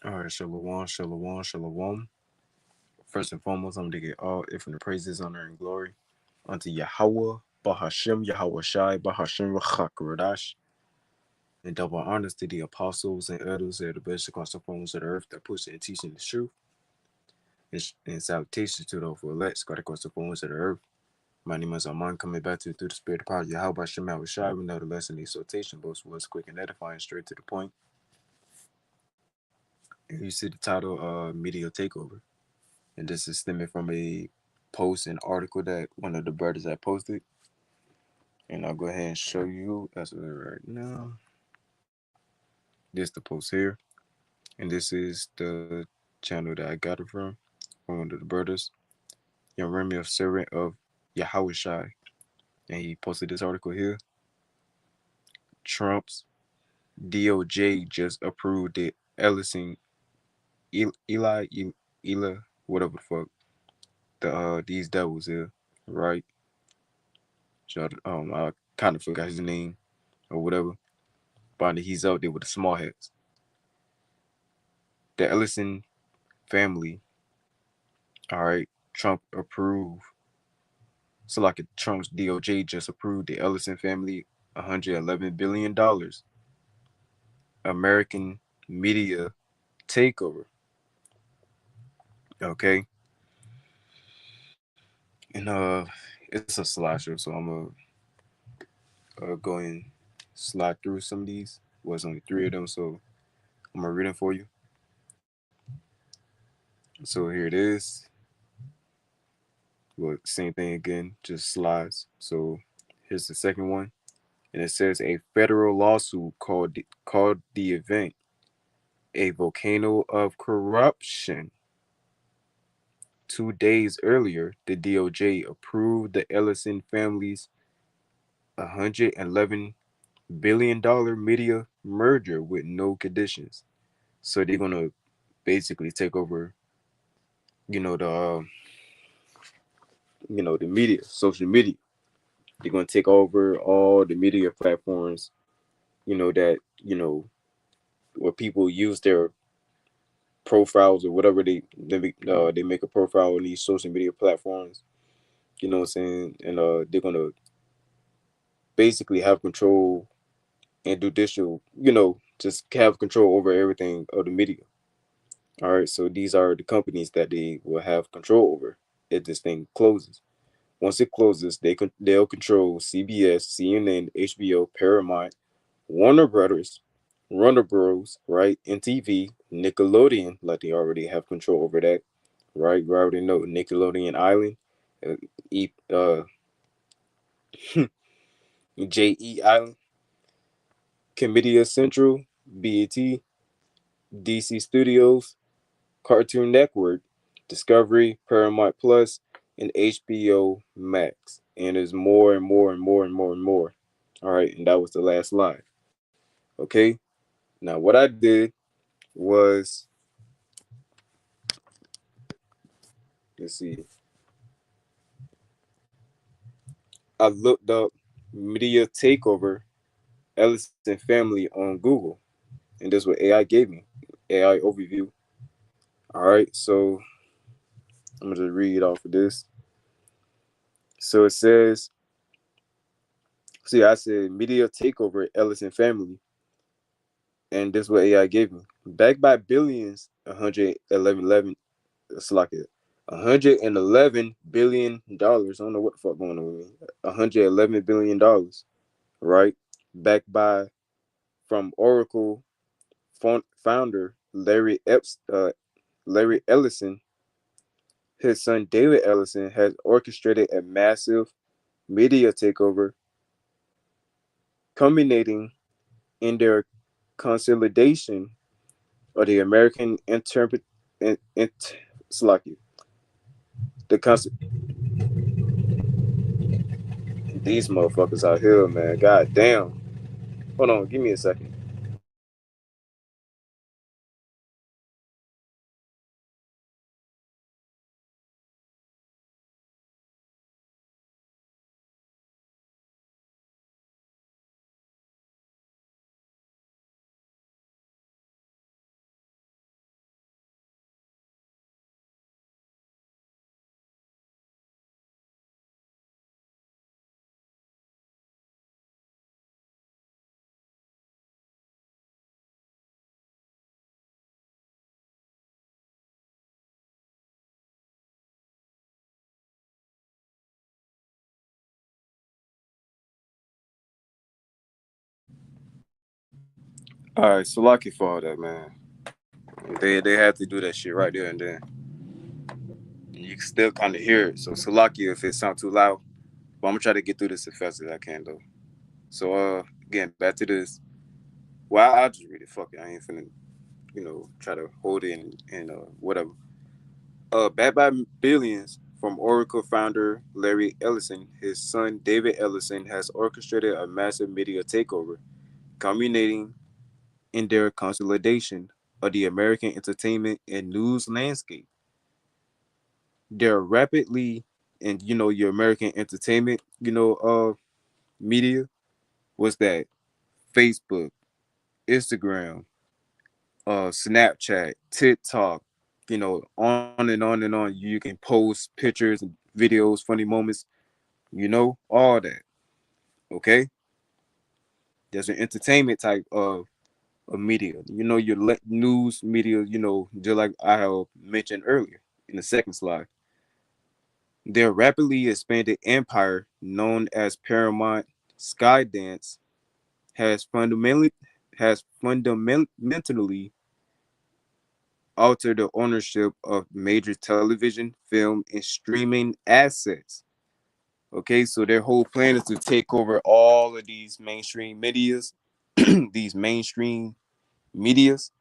All right, shalom, shalom, shalom. First and foremost, I'm going to give all infinite praises, honor, and glory unto Yahweh, Bahashem, Yahweh Shai, Bahashem, Rachakaradash, and double honors to the apostles and elders that are the best across the forms of the earth that push and teaching the truth, and salutations to those who elect, scattered across the forms of the earth. My name is Armand, coming back to you through the spirit of power of Yahweh, Bahashem, Yahweh Shai. We know the lesson, the exhortation, both was quick and edifying, straight to the point. And you see the title, Media Takeover. And this is stemming from a post and article that one of the brothers had posted. And I'll go ahead and show you as of right now. This the post here. And this is the channel that I got it from one of the brothers. Young Remy of servant of Yahweh Shai. And he posted this article here. Trump's DOJ just approved the Ellison Eli, whatever the fuck. These devils here, right? So, I kind of forgot his name or whatever. But he's out there with the small hats. The Ellison family, all right, Trump approved. So like Trump's DOJ just approved the Ellison family $111 billion American media takeover. Okay. And it's a slideshow, so I'm gonna go and slide through some of these. Well, it's only three of them, so I'm gonna read them for you. So here it is. Well, same thing again, just slides. So here's the second one. And it says a federal lawsuit called the event a volcano of corruption. 2 days earlier, the DOJ approved the Ellison family's $111 billion media merger with no conditions. So they're gonna basically take over, you know, the media, social media. They're gonna take over all the media platforms, that where people use their profiles or whatever they make a profile on these social media platforms. You know what I'm saying? And they're gonna basically have control and judicial. Just have control over everything of the media. All right. So these are the companies that they will have control over if this thing closes. Once it closes, they'll control CBS, CNN, HBO, Paramount, Warner Brothers, Warner Bros, right? NTV, Nickelodeon, like they already have control over that, right? You already know Nickelodeon Island, uh, E, JE Island, Comedia Central, BET, DC Studios, Cartoon Network, Discovery, Paramount Plus, and HBO Max. And there's more and more and more and more and more. All right, and that was the last slide. Okay, now what I did was, let's see, I looked up Media Takeover Ellison Family on Google, and that's what AI gave me. AI overview. All right, so I'm gonna just read off of this. So it says, see, I said Media Takeover Ellison Family, and this is what AI gave me. Backed by billions, 111, it's like it, $111 billion. I don't know what the fuck going on with me. $111 billion, right? Backed by from Oracle founder Larry Ellison. His son David Ellison has orchestrated a massive media takeover, culminating in their consolidation of the American interpret. Slocky. The cons- These motherfuckers out here, man. God damn. Hold on, give me a second. All right, so lucky for all that, man. They had to do that shit right there and then. And you can still kind of hear it. So Salaki if it sounds too loud. But I'm gonna try to get through this as fast as I can though. So again, back to this. Well, I'll just read it. Fuck it. I ain't finna, try to hold it and whatever. Backed by billions from Oracle founder Larry Ellison, his son David Ellison has orchestrated a massive media takeover, culminating in their consolidation of the American entertainment and news landscape. They're rapidly, and your American entertainment, media was that Facebook, Instagram, Snapchat, TikTok, on and on and on. You can post pictures and videos, funny moments, all that. Okay, there's an entertainment type of media. Your news media. Just like I have mentioned earlier in the second slide. Their rapidly expanded empire, known as Paramount Skydance, has fundamentally altered the ownership of major television, film, and streaming assets. Okay, so their whole plan is to take over all of these mainstream medias, these mainstream medias,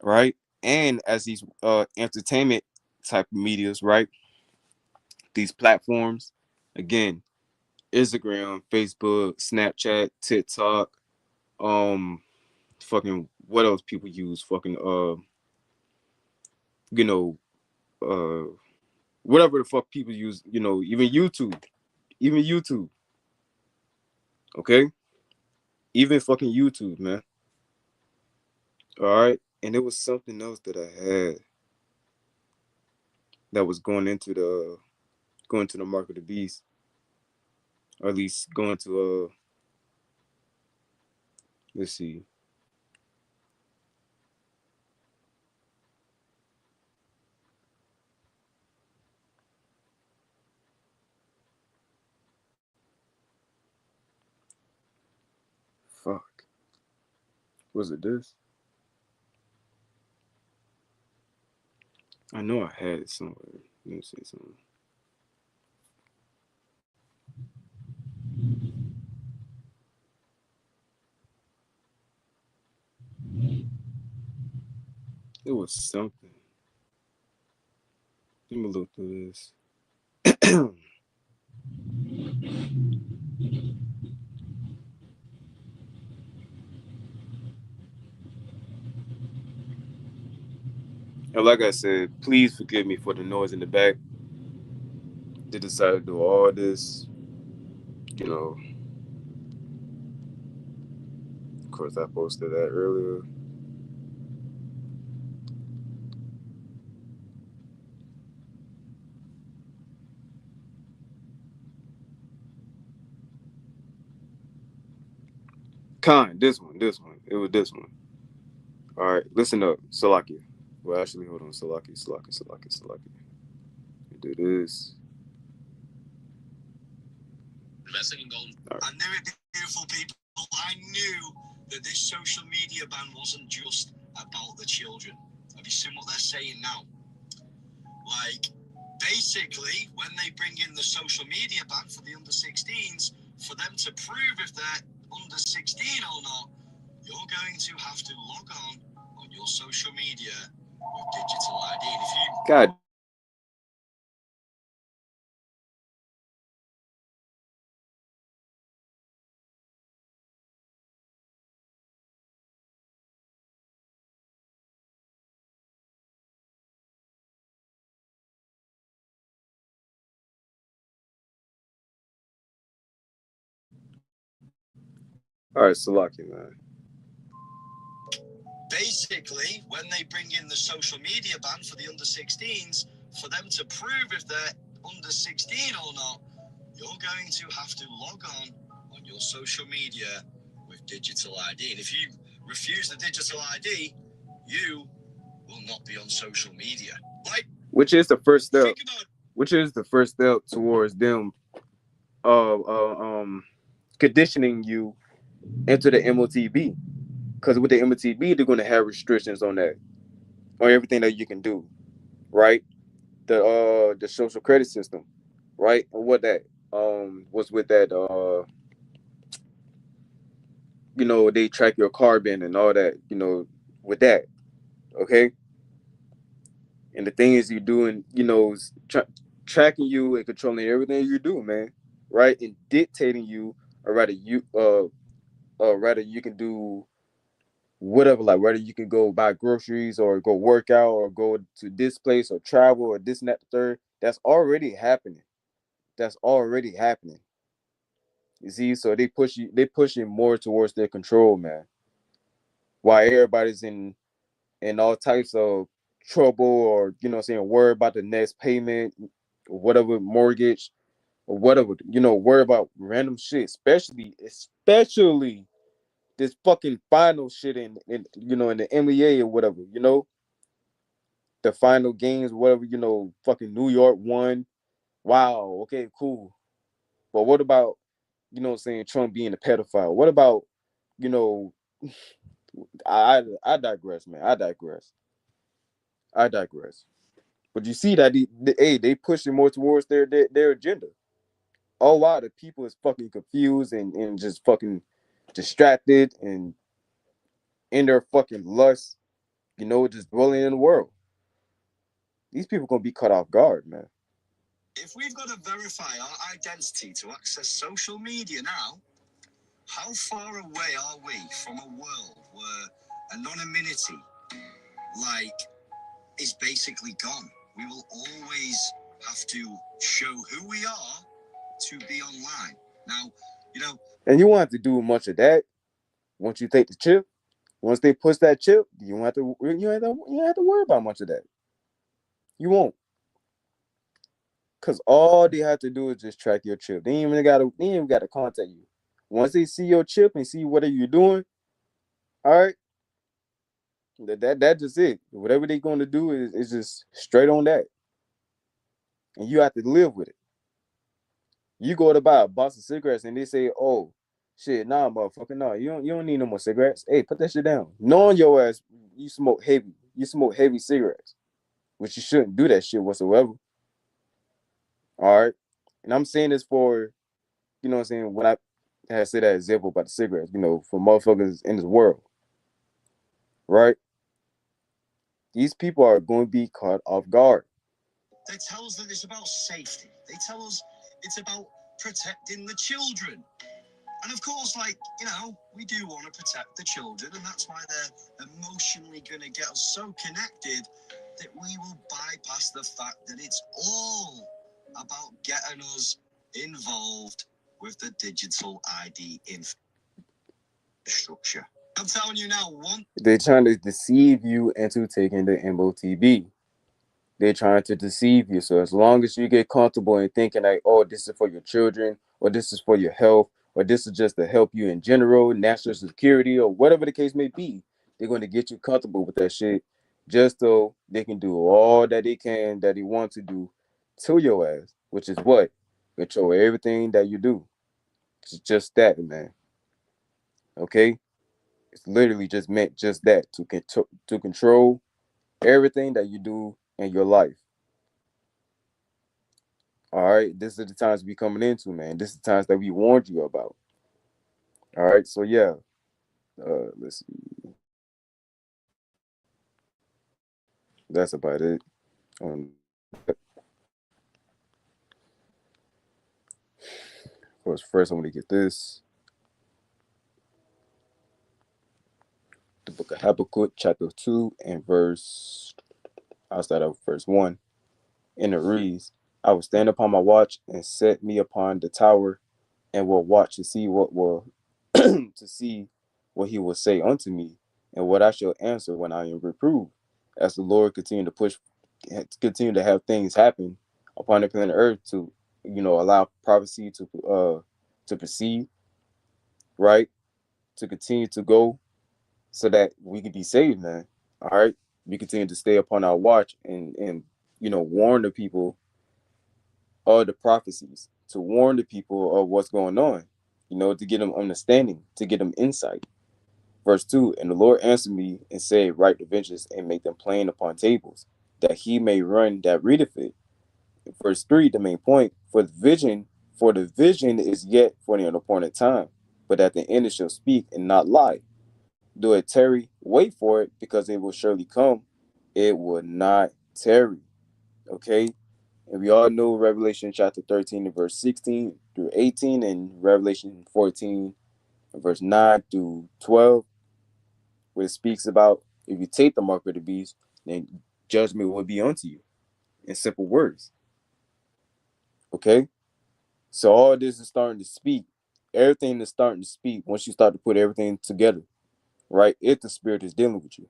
right? And as these entertainment type of medias, right? These platforms, again, Instagram, Facebook, Snapchat, TikTok, um, fucking what else people use? Fucking you know, uh, whatever the fuck people use. Even YouTube, okay, even fucking YouTube, man. All right, and there was something else that I had that was going to the mark of the beast, or at least going to let's see, fuck, was it this? I know I had it somewhere. Let me say something. It was something. Let me look through this. And like I said, please forgive me for the noise in the back. They decided to do all this, you know. Of course, I posted that earlier. This one. It was this one. All right, listen up, Salakia. Well, actually, hold on, Salaki. Do this. All right. I knew it, beautiful people. I knew that this social media ban wasn't just about the children. Have you seen what they're saying now? Like, basically, when they bring in the social media ban for the under 16s, for them to prove if they're under 16 or not, you're going to have to log on your social media with digital ID. And if you God all right, Salaki, man. Basically, when they bring in the social media ban for the under 16s, for them to prove if they're under 16 or not, you're going to have to log on your social media with digital ID. And if you refuse the digital ID, you will not be on social media. Like, which is the first step. Which is the first step towards them uh, uh um conditioning you into the MOTB. Because with the MTB, they're going to have restrictions on that, on everything that you can do, right? The social credit system, right? And what that was with that they track your carbon and all that, with that, okay? And the things you doing, is tracking you and controlling everything you do, man, right? And dictating you, or rather you can do whatever, like whether you can go buy groceries or go work out or go to this place or travel or this and that the third. That's already happening. That's already happening. You see, so they pushing more towards their control, man. While everybody's in all types of trouble, or worry about the next payment, or whatever, mortgage or whatever, worry about random shit, especially this fucking final shit in the NBA or whatever, the final games, whatever, fucking New York won. Wow, okay, cool. But what about, Trump being a pedophile? What about, you know, I digress, man. I digress. But you see that they pushing more towards their agenda. All while the people is fucking confused and just fucking distracted and in their fucking lust, just dwelling in the world. These people gonna be caught off guard, man. If we've got to verify our identity to access social media now, how far away are we from a world where anonymity, like, is basically gone? We will always have to show who we are to be online. Now, you know. And you won't have to do much of that once you take the chip. Once they push that chip, you don't have to worry about much of that. You won't. Cause all they have to do is just track your chip. They ain't even gotta contact you. Once they see your chip and see what are you doing, all right, that just it. Whatever they gonna do is just straight on that. And you have to live with it. You go to buy a box of cigarettes and they say, "Oh, shit, nah, motherfucker, nah, you don't need no more cigarettes. Hey, put that shit down." Knowing your ass, you smoke heavy cigarettes, which you shouldn't do that shit whatsoever. All right, and I'm saying this for, what I'm saying, when I had said that example about the cigarettes, for motherfuckers in this world, right? These people are going to be caught off guard. They tell us that it's about safety. They tell us it's about protecting the children. And of course, we do want to protect the children, and that's why they're emotionally going to get us so connected that we will bypass the fact that it's all about getting us involved with the digital ID infrastructure. I'm telling you now, they're trying to deceive you into taking the MOTB. They're trying to deceive you. So as long as you get comfortable in thinking like, oh, this is for your children, or this is for your health, or this is just to help you in general, national security, or whatever the case may be, they're going to get you comfortable with that shit, just so they can do all that they can, that they want to do to your ass, which is what? Control everything that you do. It's just that, man. Okay? It's literally just meant just that, to control everything that you do in your life. All right, this is the times we coming into, man. This is the times that we warned you about. All right, so yeah, let's see. That's about it on that. Of course, first I want to get this, the book of Habakkuk, chapter 2, and verse. I'll start out with verse 1. And it reads, "I will stand upon my watch and set me upon the tower, and will watch to see what will to see what he will say unto me, and what I shall answer when I am reproved. As the Lord continue to have things happen upon the planet Earth, to allow prophecy to proceed, right? To continue to go, so that we can be saved, man. All right, we continue to stay upon our watch and warn the people of the prophecies, to warn the people of what's going on, to get them understanding, to get them insight. Verse 2, and the Lord answered me and said, write the visions and make them plain upon tables, that he may run that readeth it. Verse 3, the main point, for the vision is yet for the appointed time, but at the end it shall speak and not lie. Do it tarry, wait for it, because it will surely come. It will not tarry. Okay? And we all know Revelation chapter 13 and verse 16 through 18, and Revelation 14 and verse 9 through 12, where it speaks about if you take the mark of the beast, then judgment will be unto you. In simple words. Okay? So all this is starting to speak. Everything is starting to speak once you start to put everything together, right? If the spirit is dealing with you.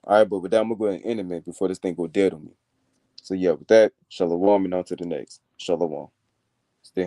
All right, but with that, I'm gonna go ahead and end it, man, before this thing go dead on me. So yeah, with that, shalom and on to the next. Shalom. Stay home.